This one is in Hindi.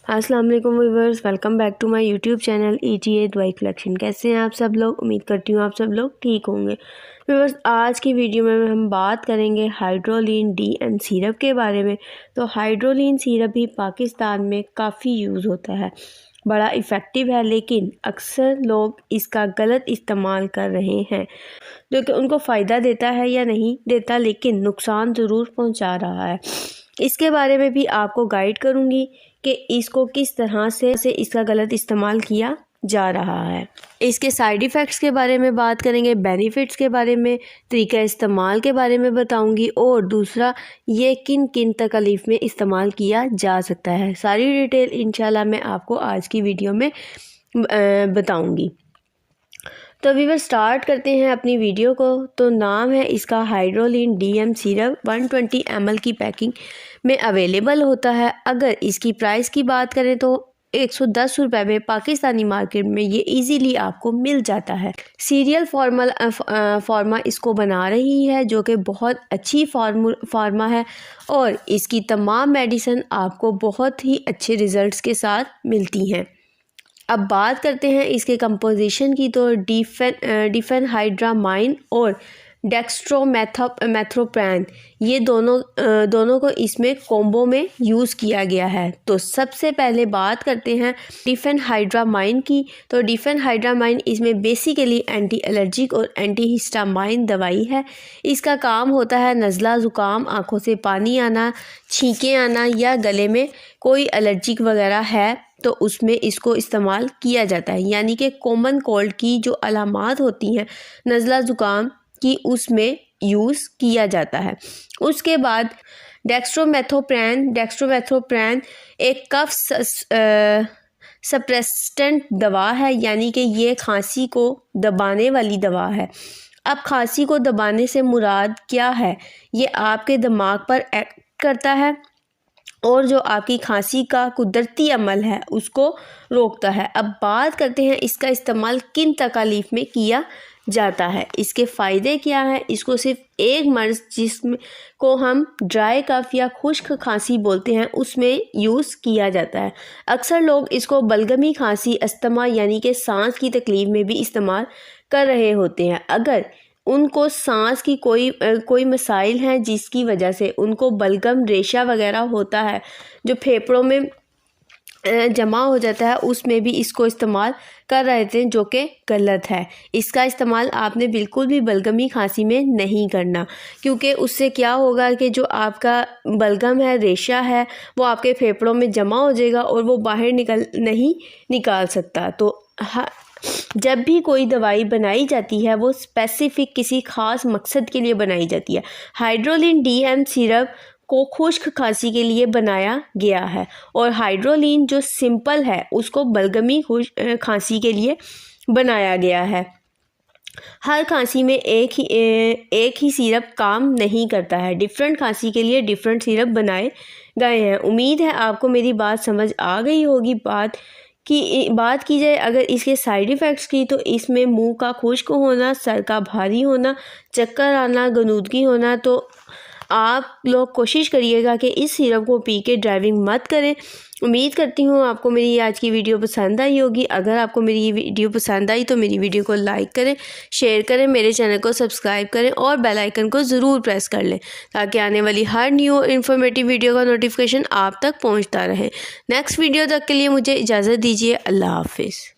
अस्सलाम वालेकुम viewers, welcome back to my YouTube channel ETA दवाई कलेक्शन। कैसे हैं आप सब लोग? उम्मीद करती हूँ आप सब लोग ठीक होंगे। व्यूअर्स, आज की वीडियो में हम बात करेंगे हाइड्रोलिन DM सिरप के बारे में। तो हाइड्रोलिन सिरप भी पाकिस्तान में काफ़ी यूज़ होता है, बड़ा इफ़ेक्टिव है, लेकिन अक्सर लोग इसका गलत इस्तेमाल कर रहे हैं, जो कि उनको फ़ायदा देता है या नहीं देता, लेकिन नुकसान ज़रूर पहुंचा रहा है। इसके बारे में भी आपको गाइड करूंगी कि इसको किस तरह से इसका गलत इस्तेमाल किया जा रहा है। इसके साइड इफ़ेक्ट्स के बारे में बात करेंगे, बेनिफिट्स के बारे में, तरीका इस्तेमाल के बारे में बताऊंगी, और दूसरा ये किन किन तकलीफ़ में इस्तेमाल किया जा सकता है। सारी डिटेल इंशाल्लाह मैं आपको आज की वीडियो में बताऊंगी। तो व्यूअर, स्टार्ट करते हैं अपनी वीडियो को। तो नाम है इसका हाइड्रोलिन DM सिरप, 120 ml की पैकिंग में अवेलेबल होता है। अगर इसकी प्राइस की बात करें तो 110 रुपये में पाकिस्तानी मार्केट में ये इजीली आपको मिल जाता है। सीरियल फार्मा इसको बना रही है, जो कि बहुत अच्छी फार्मा है, और इसकी तमाम मेडिसिन आपको बहुत ही अच्छे रिज़ल्ट्स के साथ मिलती हैं। अब बात करते हैं इसके कंपोजिशन की। तो डिफेनहाइड्रामाइन और डेक्स्ट्रोमेथोप्रेन, ये दोनों को इसमें कॉम्बो में यूज़ किया गया है। तो सबसे पहले बात करते हैं डिफेनहाइड्रामाइन की। तो डिफेनहाइड्रामाइन इसमें बेसिकली एंटी एलर्जिक और एंटी हिस्टामाइन दवाई है। इसका काम होता है नज़ला ज़ुकाम, आँखों से पानी आना, छींकें आना, या गले में कोई एलर्जिक वगैरह है तो उसमें इसको इस्तेमाल किया जाता है। यानी कि कॉमन कोल्ड की जो अलामात होती हैं नज़ला ज़ुकाम की, उसमें यूज़ किया जाता है। उसके बाद डेक्स्ट्रोमेथोप्रेन एक कफ सप्रेस्टेंट दवा है, यानी कि ये खांसी को दबाने वाली दवा है। अब खांसी को दबाने से मुराद क्या है? ये आपके दिमाग पर एक्ट करता है और जो आपकी खांसी का कुदरती अमल है उसको रोकता है। अब बात करते हैं इसका इस्तेमाल किन तकालीफ में किया जाता है, इसके फ़ायदे क्या हैं। इसको सिर्फ एक मर्ज़ जिसको हम ड्राई कफ या खुश्क खांसी बोलते हैं उसमें यूज़ किया जाता है। अक्सर लोग इसको बलगमी खांसी, अस्थमा यानी कि सांस की तकलीफ़ में भी इस्तेमाल कर रहे होते हैं। अगर उनको सांस की कोई मसाइल हैं जिसकी वजह से उनको बलगम, रेशा वगैरह होता है जो फेफड़ों में जमा हो जाता है, उसमें भी इसको इस्तेमाल कर रहे थे, जो कि गलत है। इसका इस्तेमाल आपने बिल्कुल भी बलगमी खांसी में नहीं करना, क्योंकि उससे क्या होगा कि जो आपका बलगम है, रेशा है, वो आपके फेफड़ों में जमा हो जाएगा और वो बाहर नहीं निकाल सकता। तो जब भी कोई दवाई बनाई जाती है वो स्पेसिफिक किसी ख़ास मकसद के लिए बनाई जाती है। हाइड्रोलिन DM सिरप को खुश्क खांसी के लिए बनाया गया है, और हाइड्रोलिन जो सिंपल है उसको बलगमी खांसी के लिए बनाया गया है। हर खांसी में एक ही सिरप काम नहीं करता है, डिफरेंट खांसी के लिए डिफरेंट सिरप बनाए गए हैं। उम्मीद है आपको मेरी बात समझ आ गई होगी। बात की जाए अगर इसके साइड इफ़ेक्ट्स की, तो इसमें मुंह का खुश्क होना, सर का भारी होना, चक्कर आना, गनूदगी होना। तो आप लोग कोशिश करिएगा कि इस सिरप को पी के ड्राइविंग मत करें। उम्मीद करती हूँ आपको मेरी आज की वीडियो पसंद आई होगी। अगर आपको मेरी ये वीडियो पसंद आई तो मेरी वीडियो को लाइक करें, शेयर करें, मेरे चैनल को सब्सक्राइब करें और बेल आइकन को ज़रूर प्रेस कर लें, ताकि आने वाली हर न्यू इन्फॉर्मेटिव वीडियो का नोटिफिकेशन आप तक पहुँचता रहे। नेक्स्ट वीडियो तक के लिए मुझे इजाज़त दीजिए। अल्लाह हाफिज़।